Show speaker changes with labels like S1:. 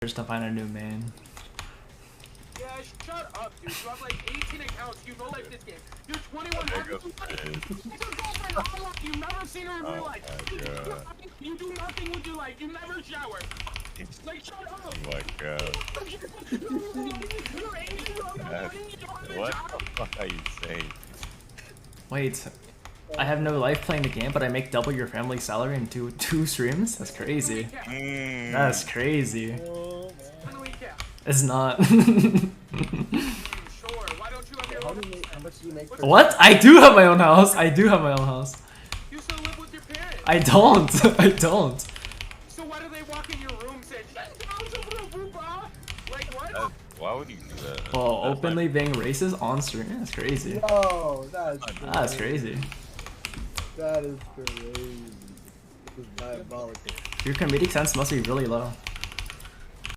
S1: years to find a new main.
S2: Yeah, shut up, dude. You have like 18 accounts. You know like this game. You're 21. You've never seen her in real life. You do nothing with your life. You never shower. Like, shut up.
S3: Oh my god. What the fuck are you saying?
S1: Wait, I have no life playing the game, but I make double your family salary in two streams? That's crazy. That's crazy. It's not. What? I do have my own house. I do have my own house.
S2: You still live with your parents.
S1: I don't. I don't.
S2: So why do they walk in your room and say, like what?
S3: Why would you do that?
S1: Well, openly being racist on stream? That's crazy.
S4: No, that's
S1: crazy.
S4: That is crazy. This is diabolical.
S1: Your comedic sense must be really low.